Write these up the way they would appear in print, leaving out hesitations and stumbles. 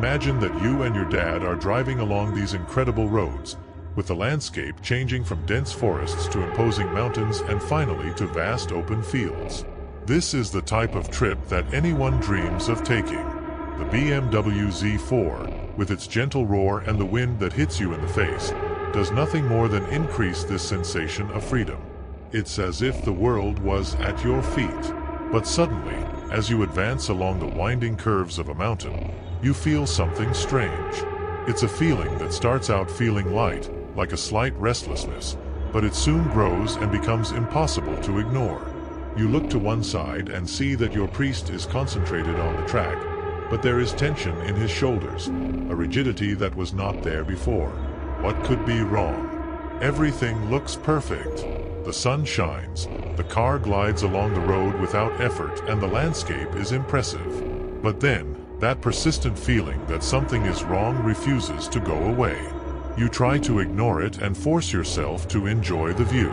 Imagine that you and your dad are driving along these incredible roads, with the landscape changing from dense forests to imposing mountains and finally to vast open fields. This is the type of trip that anyone dreams of taking. The BMW Z4, with its gentle roar and the wind that hits you in the face, does nothing more than increase this sensation of freedom. It's as if the world was at your feet. But suddenly, as you advance along the winding curves of a mountain, you feel something strange. It's a feeling that starts out feeling light, like a slight restlessness, but it soon grows and becomes impossible to ignore. You look to one side and see that your priest is concentrated on the track, but there is tension in his shoulders, a rigidity that was not there before. What could be wrong? Everything looks perfect. The sun shines, the car glides along the road without effort, and the landscape is impressive. But then, that persistent feeling that something is wrong refuses to go away. You try to ignore it and force yourself to enjoy the view.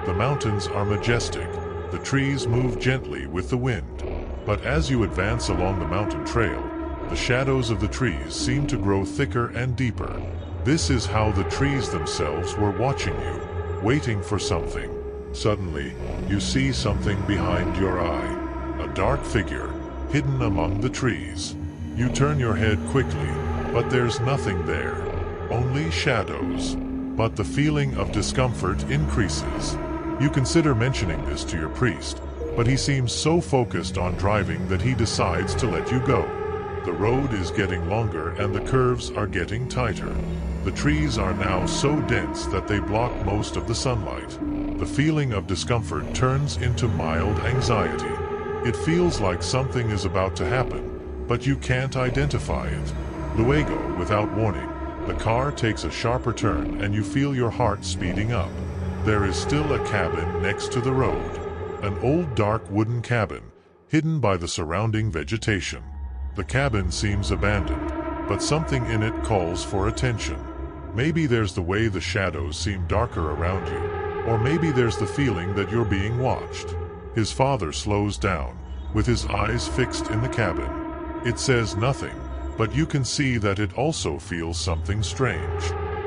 The mountains are majestic. The trees move gently with the wind. But as you advance along the mountain trail, the shadows of the trees seem to grow thicker and deeper. This is how the trees themselves were watching you, waiting for something. Suddenly, you see something behind your eye. A dark figure, hidden among the trees. You turn your head quickly, but there's nothing there. Only shadows. But the feeling of discomfort increases. You consider mentioning this to your priest, but he seems so focused on driving that he decides to let you go. The road is getting longer and the curves are getting tighter. The trees are now so dense that they block most of the sunlight. The feeling of discomfort turns into mild anxiety. It feels like something is about to happen, but you can't identify it. Luego, without warning, the car takes a sharper turn and you feel your heart speeding up. There is still a cabin next to the road. An old dark wooden cabin, hidden by the surrounding vegetation. The cabin seems abandoned, but something in it calls for attention. Maybe there's the way the shadows seem darker around you, or maybe there's the feeling that you're being watched. His father slows down, with his eyes fixed in the cabin. It says nothing, but you can see that it also feels something strange.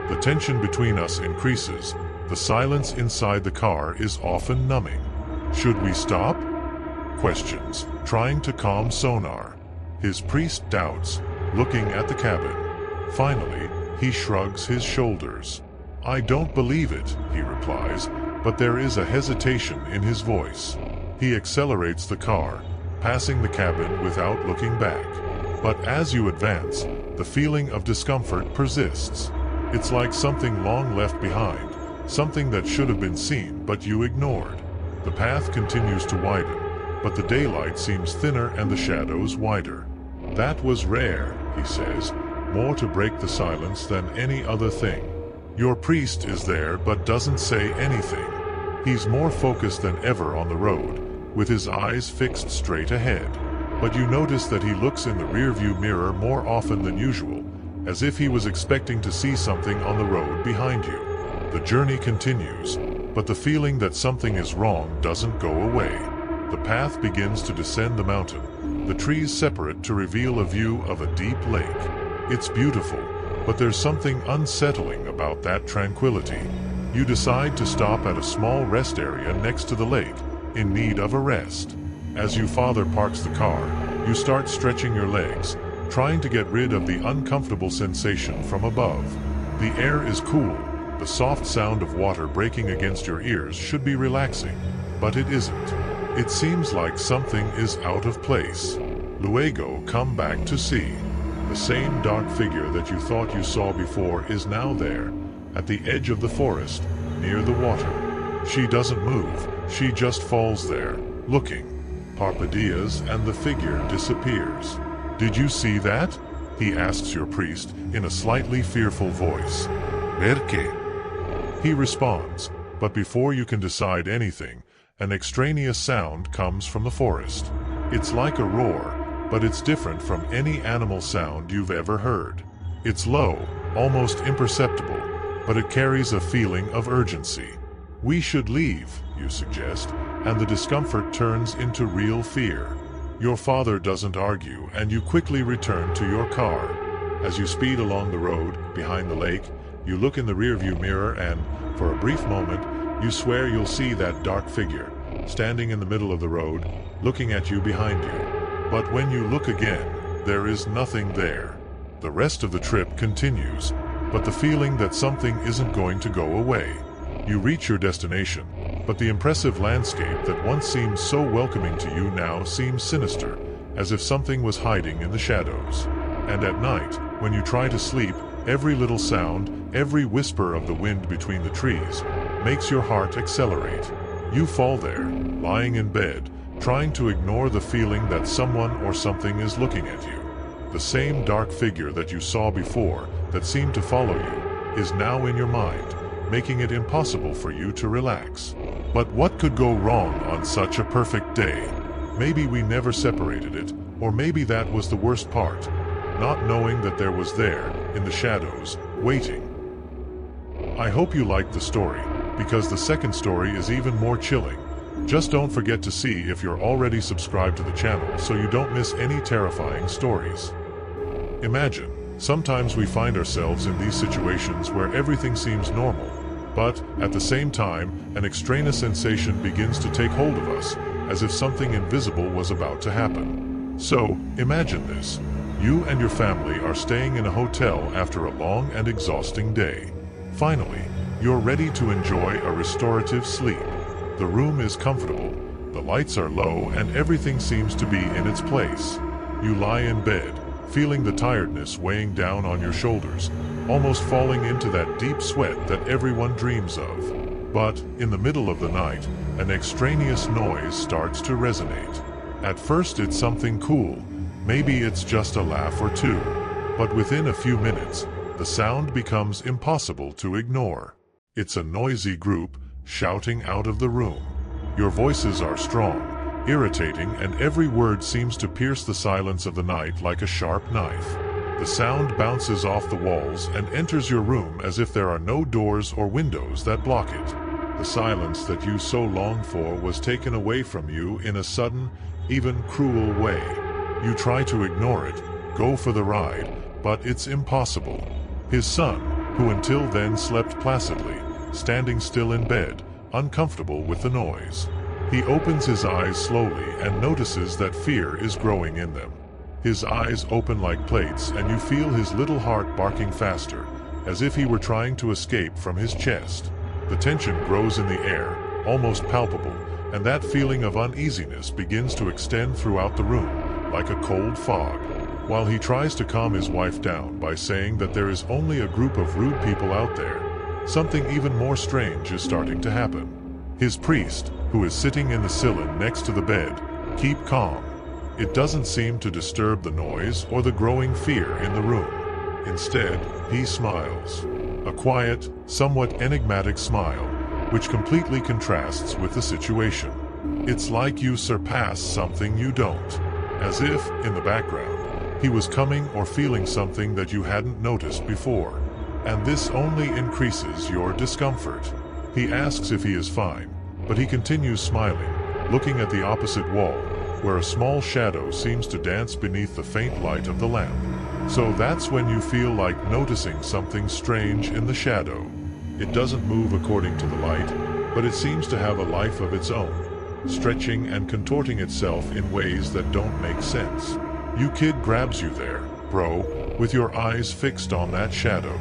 The tension between us increases. The silence inside the car is often numbing. Should we stop? Questions, trying to calm Sonar. His priest doubts, looking at the cabin. Finally, he shrugs his shoulders. I don't believe it, he replies, but there is a hesitation in his voice. He accelerates the car, passing the cabin without looking back. But as you advance, the feeling of discomfort persists. It's like something long left behind, something that should have been seen but you ignored. The path continues to widen, but the daylight seems thinner and the shadows wider. That was rare, he says, more to break the silence than any other thing. Your priest is there but doesn't say anything. He's more focused than ever on the road, with his eyes fixed straight ahead. But you notice that he looks in the rearview mirror more often than usual, as if he was expecting to see something on the road behind you. The journey continues, but the feeling that something is wrong doesn't go away. The path begins to descend the mountain, the trees separate to reveal a view of a deep lake. It's beautiful, but there's something unsettling about that tranquility. You decide to stop at a small rest area next to the lake, in need of a rest. As your father parks the car, you start stretching your legs, trying to get rid of the uncomfortable sensation from above. The air is cool. The soft sound of water breaking against your ears should be relaxing, but it isn't. It seems like something is out of place. Luego, come back to see. The same dark figure that you thought you saw before is now there, at the edge of the forest, near the water. She doesn't move, she just falls there, looking. Parpadeas and the figure disappears. Did you see that? He asks your priest in a slightly fearful voice. ¿Ver qué? He responds, but before you can decide anything, an extraneous sound comes from the forest. It's like a roar, but it's different from any animal sound you've ever heard. It's low, almost imperceptible, but it carries a feeling of urgency. We should leave, you suggest, and the discomfort turns into real fear. Your father doesn't argue, and you quickly return to your car. As you speed along the road behind the lake, you look in the rearview mirror and, for a brief moment, you swear you'll see that dark figure, standing in the middle of the road, looking at you behind you. But when you look again, there is nothing there. The rest of the trip continues, but the feeling that something isn't going to go away. You reach your destination, but the impressive landscape that once seemed so welcoming to you now seems sinister, as if something was hiding in the shadows. And at night, when you try to sleep, every little sound, every whisper of the wind between the trees, makes your heart accelerate. You fall there, lying in bed, trying to ignore the feeling that someone or something is looking at you. The same dark figure that you saw before, that seemed to follow you, is now in your mind, making it impossible for you to relax. But what could go wrong on such a perfect day? Maybe we never separated it, or maybe that was the worst part, not knowing that there was there, in the shadows, waiting. I hope you liked the story, because the second story is even more chilling. Just don't forget to see if you're already subscribed to the channel so you don't miss any terrifying stories. Imagine, sometimes we find ourselves in these situations where everything seems normal, but, at the same time, an extraneous sensation begins to take hold of us, as if something invisible was about to happen. So, imagine this. You and your family are staying in a hotel after a long and exhausting day. Finally, you're ready to enjoy a restorative sleep. The room is comfortable, the lights are low, and everything seems to be in its place. You lie in bed, feeling the tiredness weighing down on your shoulders, almost falling into that deep sweat that everyone dreams of. But, in the middle of the night, an extraneous noise starts to resonate. At first it's something cool, maybe it's just a laugh or two, but within a few minutes, the sound becomes impossible to ignore. It's a noisy group, shouting out of the room. Your voices are strong, irritating, and every word seems to pierce the silence of the night like a sharp knife. The sound bounces off the walls and enters your room as if there are no doors or windows that block it. The silence that you so longed for was taken away from you in a sudden, even cruel way. You try to ignore it, go for the ride, but it's impossible. His son, who until then slept placidly, standing still in bed, uncomfortable with the noise. He opens his eyes slowly and notices that fear is growing in them. His eyes open like plates and you feel his little heart barking faster, as if he were trying to escape from his chest. The tension grows in the air, almost palpable, and that feeling of uneasiness begins to extend throughout the room, like a cold fog. While he tries to calm his wife down by saying that there is only a group of rude people out there, something even more strange is starting to happen. His priest, who is sitting in the ceiling next to the bed, keeps calm. It doesn't seem to disturb the noise or the growing fear in the room. Instead, he smiles. A quiet, somewhat enigmatic smile, which completely contrasts with the situation. It's like you surpass something you don't. As if, in the background, he was coming or feeling something that you hadn't noticed before. And this only increases your discomfort. He asks if he is fine, but he continues smiling, looking at the opposite wall, where a small shadow seems to dance beneath the faint light of the lamp. So that's when you feel like noticing something strange in the shadow. It doesn't move according to the light, but it seems to have a life of its own, stretching and contorting itself in ways that don't make sense. You kid grabs you there, bro, with your eyes fixed on that shadow.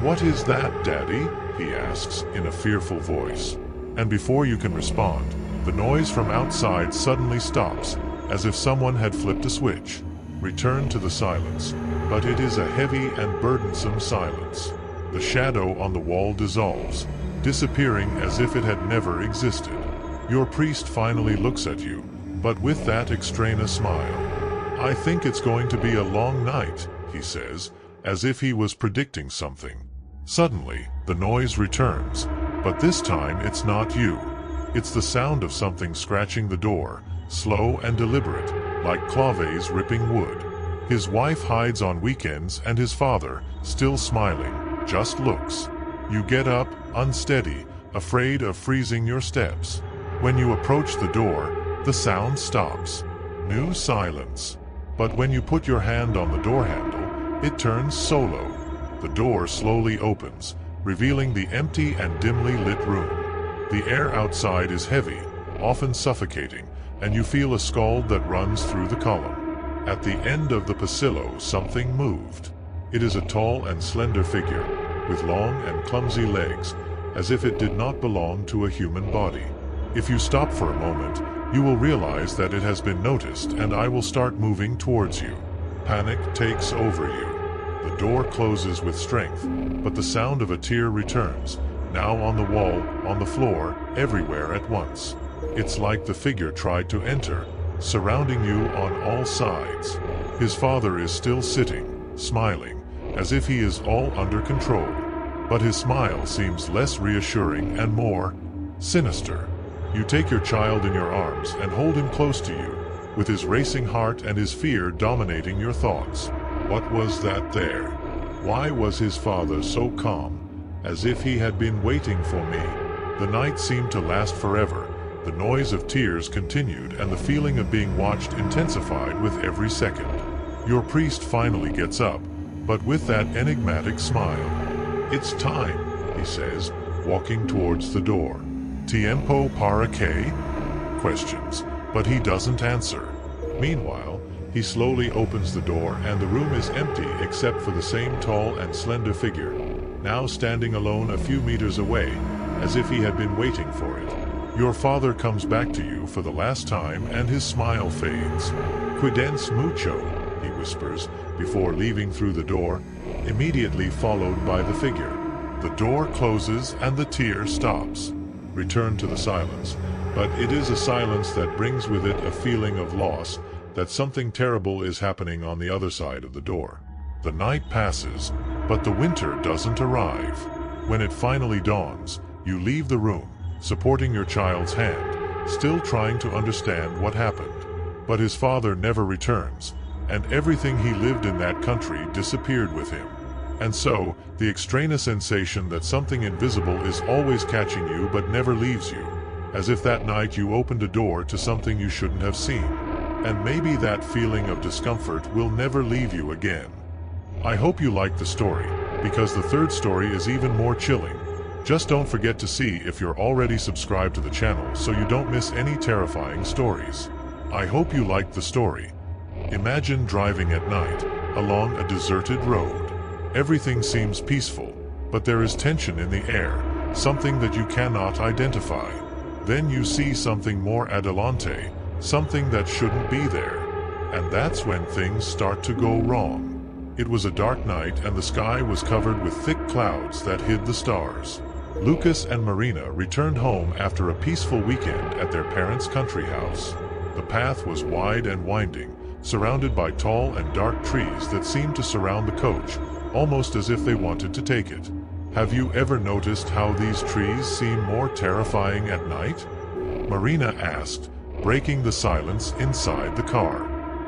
"What is that, Daddy?" he asks in a fearful voice. And before you can respond, the noise from outside suddenly stops, as if someone had flipped a switch. Return to the silence, but it is a heavy and burdensome silence. The shadow on the wall dissolves, disappearing as if it had never existed. Your priest finally looks at you, but with that extraneous smile. "I think it's going to be a long night," he says, as if he was predicting something. Suddenly, the noise returns, but this time it's not you. It's the sound of something scratching the door, slow and deliberate, like claves ripping wood. His wife hides on weekends and his father, still smiling, just looks. You get up, unsteady, afraid of freezing your steps. When you approach the door, the sound stops. New silence. But when you put your hand on the door handle, It turns solo. The door slowly opens, revealing the empty and dimly lit room. The air outside is heavy, often suffocating, and you feel a scald that runs through the column. At the end of the pasillo, something moved. It is a tall and slender figure, with long and clumsy legs, as if it did not belong to a human body. If you stop for a moment, you will realize that it has been noticed, and I will start moving towards you. Panic takes over you. The door closes with strength, but the sound of a tear returns, now on the wall, on the floor, everywhere at once. It's like the figure tried to enter, surrounding you on all sides. His father is still sitting, smiling, as if he is all under control. But his smile seems less reassuring and more sinister. You take your child in your arms and hold him close to you, with his racing heart and his fear dominating your thoughts. What was that there? Why was his father so calm, as if he had been waiting for me? The night seemed to last forever. The noise of tears continued, and the feeling of being watched intensified with every second. Your priest finally gets up, but with that enigmatic smile. "It's time," he says, walking towards the door. "Tiempo para qué?" questions, but he doesn't answer. Meanwhile, he slowly opens the door, and the room is empty except for the same tall and slender figure, now standing alone a few meters away, as if he had been waiting for it. Your father comes back to you for the last time, and his smile fades. "Cuídense mucho," he whispers, before leaving through the door, immediately followed by the figure. The door closes and the tear stops. Return to the silence, but it is a silence that brings with it a feeling of loss, that something terrible is happening on the other side of the door. The night passes, but the winter doesn't arrive. When it finally dawns, you leave the room, supporting your child's hand, still trying to understand what happened. But his father never returns, and everything he lived in that country disappeared with him. And so, the extraneous sensation that something invisible is always catching you but never leaves you, as if that night you opened a door to something you shouldn't have seen. And maybe that feeling of discomfort will never leave you again. I hope you liked the story, because the third story is even more chilling. Just don't forget to see if you're already subscribed to the channel so you don't miss any terrifying stories. I hope you liked the story. Imagine driving at night, along a deserted road. Everything seems peaceful, but there is tension in the air, something that you cannot identify. Then you see something more adelante, something that shouldn't be there. And that's when things start to go wrong. It was a dark night, and the sky was covered with thick clouds that hid the stars. Lucas and Marina returned home after a peaceful weekend at their parents' country house. The path was wide and winding, surrounded by tall and dark trees that seemed to surround the coach, almost as if they wanted to take it. Have you ever noticed how these trees seem more terrifying at night? Marina asked, breaking the silence inside the car.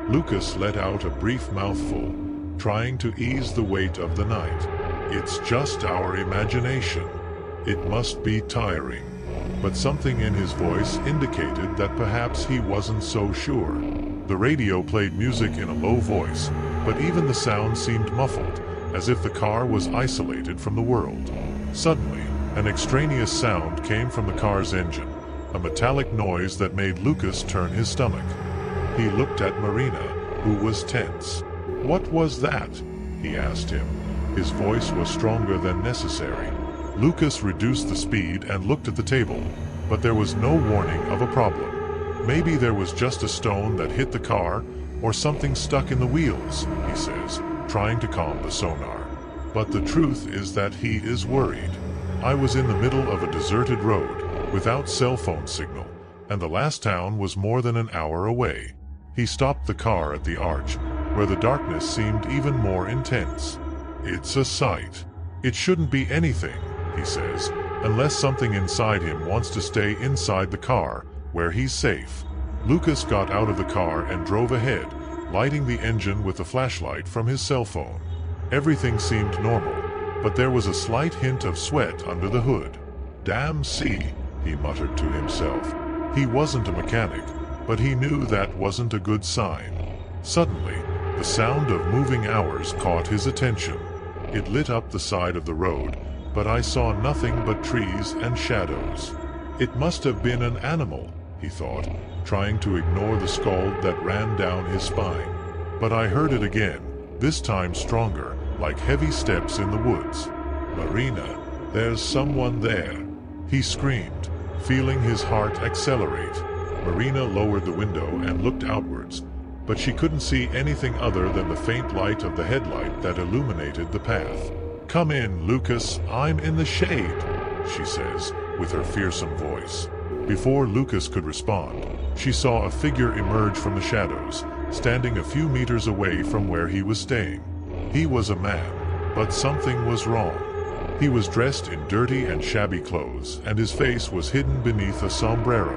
Lucas let out a brief mouthful, trying to ease the weight of the night. It's just our imagination. It must be tiring. But something in his voice indicated that perhaps he wasn't so sure. The radio played music in a low voice, but even the sound seemed muffled, as if the car was isolated from the world. Suddenly, an extraneous sound came from the car's engine, a metallic noise that made Lucas turn his stomach. He looked at Marina, who was tense. "What was that?" he asked him. His voice was stronger than necessary. Lucas reduced the speed and looked at the table, but there was no warning of a problem. Maybe there was just a stone that hit the car, or something stuck in the wheels, he says, trying to calm the sonar. But the truth is that he is worried. I was in the middle of a deserted road, without cell phone signal, and the last town was more than an hour away. He stopped the car at the arch, where the darkness seemed even more intense. "It's a sight. It shouldn't be anything," he says, "unless something inside him wants to stay inside the car, where he's safe." Lucas got out of the car and drove ahead, lighting the engine with the flashlight from his cell phone. Everything seemed normal, but there was a slight hint of sweat under the hood. "Damn, see," he muttered to himself. He wasn't a mechanic, but he knew that wasn't a good sign. Suddenly, The sound of moving hours caught his attention. It lit up the side of the road, but I saw nothing but trees and shadows. It must have been an animal, he thought, trying to ignore the scald that ran down his spine. But I heard it again, this time stronger, like heavy steps in the woods. "Marina, there's someone there," he screamed, feeling his heart accelerate. Marina lowered the window and looked outwards, but she couldn't see anything other than the faint light of the headlight that illuminated the path. "Come in, Lucas, I'm in the shade," she says, with her fearsome voice. Before Lucas could respond, she saw a figure emerge from the shadows, standing a few meters away from where he was staying. He was a man, but something was wrong. He was dressed in dirty and shabby clothes, and his face was hidden beneath a sombrero.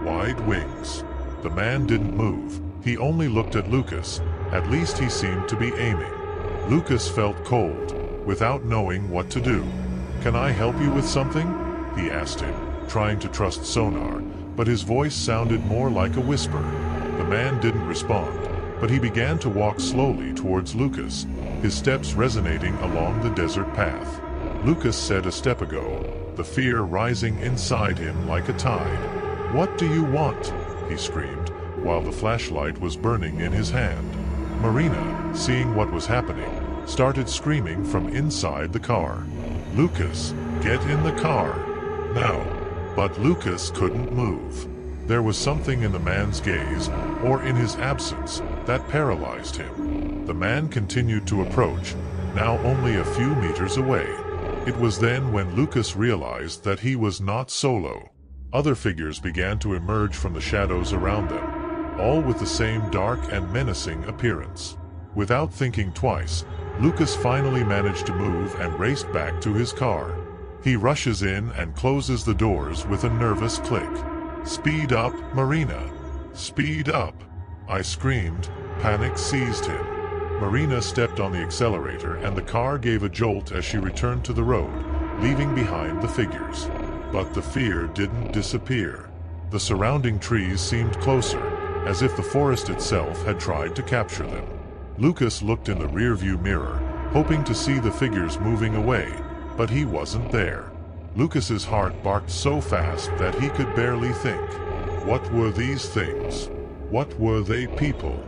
Wide wings. The man didn't move. He only looked at Lucas. At least he seemed to be aiming. Lucas felt cold, without knowing what to do. "Can I help you with something?" he asked him, trying to trust sonar, but his voice sounded more like a whisper. The man didn't respond, but he began to walk slowly towards Lucas, his steps resonating along the desert path. Lucas said a step ago, the fear rising inside him like a tide. "What do you want?" he screamed, while the flashlight was burning in his hand. Marina, seeing what was happening, started screaming from inside the car. "Lucas, get in the car, now!" But Lucas couldn't move. There was something in the man's gaze, or in his absence, that paralyzed him. The man continued to approach, now only a few meters away. It was then when Lucas realized that he was not solo. Other figures began to emerge from the shadows around them, all with the same dark and menacing appearance. Without thinking twice, Lucas finally managed to move and raced back to his car. He rushes in and closes the doors with a nervous click. "Speed up, Marina! Speed up!" I screamed. Panic seized him. Marina stepped on the accelerator and the car gave a jolt as she returned to the road, leaving behind the figures. But the fear didn't disappear. The surrounding trees seemed closer, as if the forest itself had tried to capture them. Lucas looked in the rearview mirror, hoping to see the figures moving away, but he wasn't there. Lucas's heart barked so fast that he could barely think. What were these things? What were they people?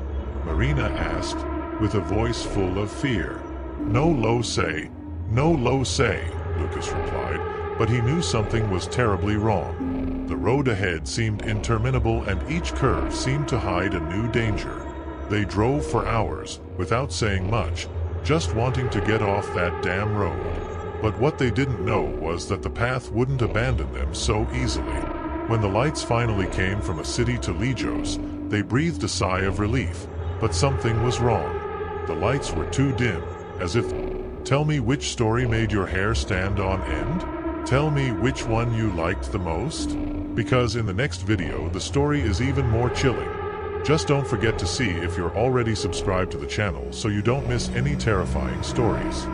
Marina asked, with a voice full of fear. "No lo say, no lo say," Lucas replied, but he knew something was terribly wrong. The road ahead seemed interminable and each curve seemed to hide a new danger. They drove for hours, without saying much, just wanting to get off that damn road. But what they didn't know was that the path wouldn't abandon them so easily. When the lights finally came from a city to Lijos, they breathed a sigh of relief, but something was wrong. The lights were too dim, as if, "Tell me which story made your hair stand on end? Tell me which one you liked the most?" Because in the next video the story is even more chilling. Just don't forget to see if you're already subscribed to the channel so you don't miss any terrifying stories.